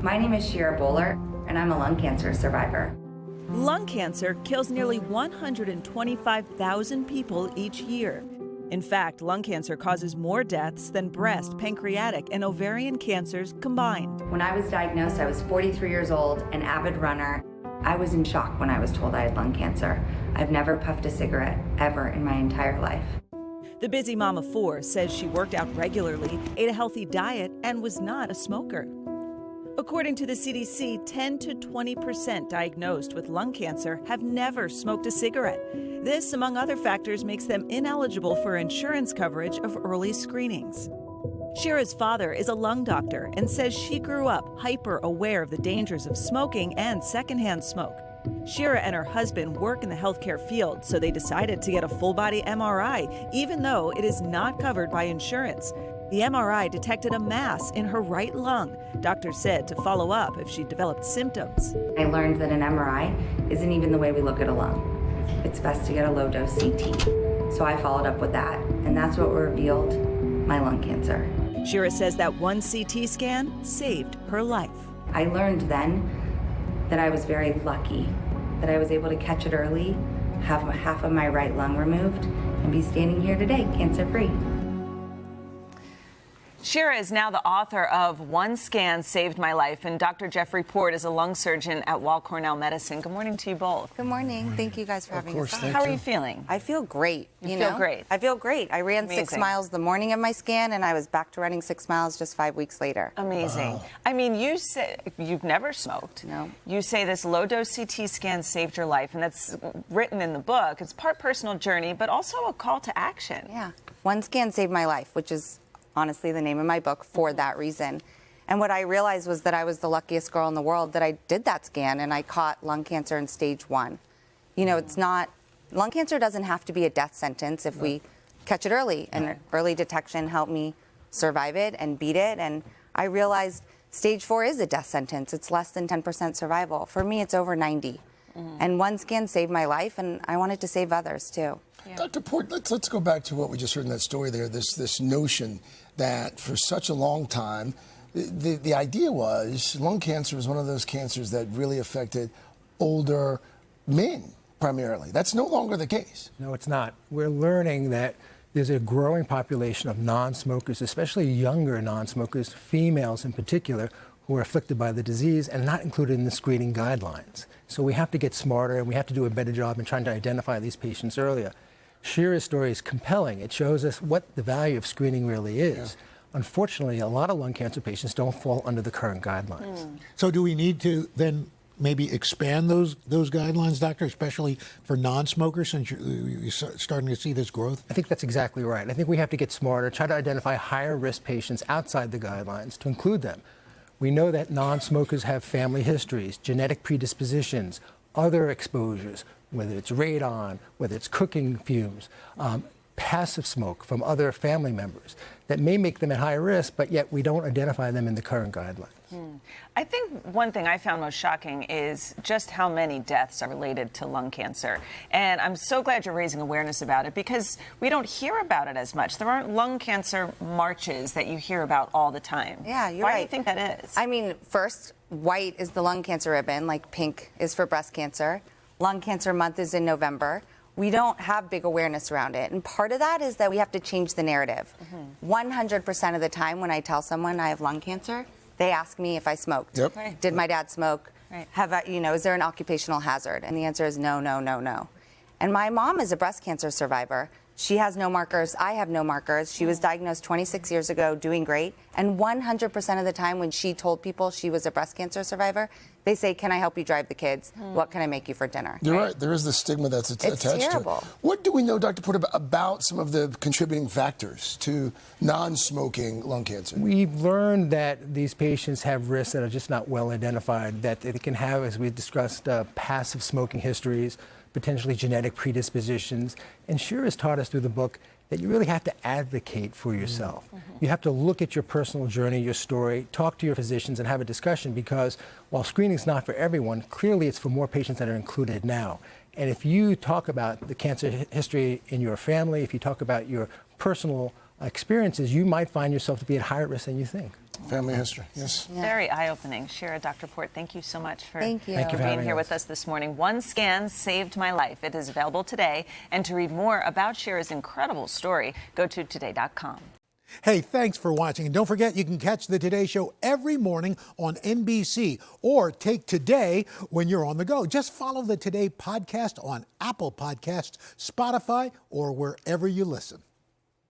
My name is Shira Boehler, and I'm a lung cancer survivor. Lung cancer kills nearly 125,000 people each year. In fact, lung cancer causes more deaths than breast, pancreatic, and ovarian cancers combined. When I was diagnosed, I was 43 years old, an avid runner. I was in shock when I was told I had lung cancer. I've never puffed a cigarette ever in my entire life. The busy mom of four says she worked out regularly, ate a healthy diet, and was not a smoker. According to the CDC, 10 to 20% diagnosed with lung cancer have never smoked a cigarette. This, among other factors, makes them ineligible for insurance coverage of early screenings. Shira's father is a lung doctor and says she grew up hyper aware of the dangers of smoking and secondhand smoke. Shira and her husband work in the healthcare field, so they decided to get a full-body MRI, even though it is not covered by insurance. The MRI detected a mass in her right lung. Doctors said to follow up if she developed symptoms. I learned that an MRI isn't even the way we look at a lung. It's best to get a low-dose CT. So I followed up with that, and that's what revealed my lung cancer. Shira says that one CT scan saved her life. I learned then that I was very lucky, that I was able to catch it early, have half of my right lung removed, and be standing here today, cancer-free. Shira is now the author of One Scan Saved My Life, and Dr. Jeffrey Port is a lung surgeon at Weill Cornell Medicine. Good morning to you both. Good morning. Thank you guys for having us on. How are you feeling? I feel great. You feel great? I feel great. I ran Amazing. 6 miles the morning of my scan, and I was back to running 6 miles just 5 weeks later. Amazing. Wow. I mean, you say you've never smoked. No. You say this low-dose CT scan saved your life, and that's written in the book. It's part personal journey, but also a call to action. Yeah. One Scan Saved My Life, which is honestly the name of my book for that reason. And what I realized was that I was the luckiest girl in the world that I did that scan, and I caught lung cancer in stage 1. You know, it's not, lung cancer doesn't have to be a death sentence if we catch it early, and early detection helped me survive it and beat it. And I realized stage 4 is a death sentence. It's less than 10% survival. For me, it's over 90. And one scan saved my life, and I wanted to save others too. Yeah. Dr. Port, let's go back to what we just heard in that story there, this notion that for such a long time, the idea was lung cancer was one of those cancers that really affected older men primarily. That's no longer the case. No, it's not. We're learning that there's a growing population of non-smokers, especially younger non-smokers, females in particular, who are afflicted by the disease and not included in the screening guidelines. So we have to get smarter, and we have to do a better job in trying to identify these patients earlier. Shira's story is compelling. It shows us what the value of screening really is. Yeah. Unfortunately, a lot of lung cancer patients don't fall under the current guidelines. So do we need to then maybe expand those guidelines, doctor, especially for non-smokers, since you're starting to see this growth? I think that's exactly right. I think we have to get smarter, try to identify higher risk patients outside the guidelines to include them. We know that non-smokers have family histories, genetic predispositions, other exposures, whether it's radon, whether it's cooking fumes, passive smoke from other family members that may make them at high risk, but yet we don't identify them in the current guidelines. I think one thing I found most shocking is just how many deaths are related to lung cancer. And I'm so glad you're raising awareness about it, because we don't hear about it as much. There aren't lung cancer marches that you hear about all the time. Yeah, you're Why right. do you think that is? I mean, first, white is the lung cancer ribbon, like pink is for breast cancer. Lung Cancer Month is in November. We don't have big awareness around it. And part of that is that we have to change the narrative. 100% of the time when I tell someone I have lung cancer, they ask me if I smoked. Yep. Right. Did my dad smoke? Right. Have I, is there an occupational hazard? And the answer is no, no, no, no. And my mom is a breast cancer survivor. She has no markers. I have no markers. She was diagnosed 26 years ago, doing great. And 100% of the time when she told people she was a breast cancer survivor, they say, can I help you drive the kids? What can I make you for dinner? You're right. There is the stigma that's attached terrible. to it. What do we know, Dr. Port, about some of the contributing factors to non-smoking lung cancer? We've learned that these patients have risks that are just not well identified, that they can have, as we discussed, passive smoking histories, potentially genetic predispositions. And Shira has taught us through the book that you really have to advocate for yourself. You have to look at your personal journey, your story, talk to your physicians and have a discussion, because while screening is not for everyone, clearly it's for more patients that are included now. And if you talk about the cancer history in your family, if you talk about your personal experiences, you might find yourself to be at higher risk than you think. Family history, yes. Yeah. Very eye-opening. Shira, Dr. Port, thank you so much for, Thank you. Thank you for being having here us. with us this morning. One scan saved my life. It is available today. And to read more about Shira's incredible story, go to today.com. Hey, thanks for watching. And don't forget, you can catch the Today Show every morning on NBC or take Today when you're on the go. Just follow the Today podcast on Apple Podcasts, Spotify, or wherever you listen.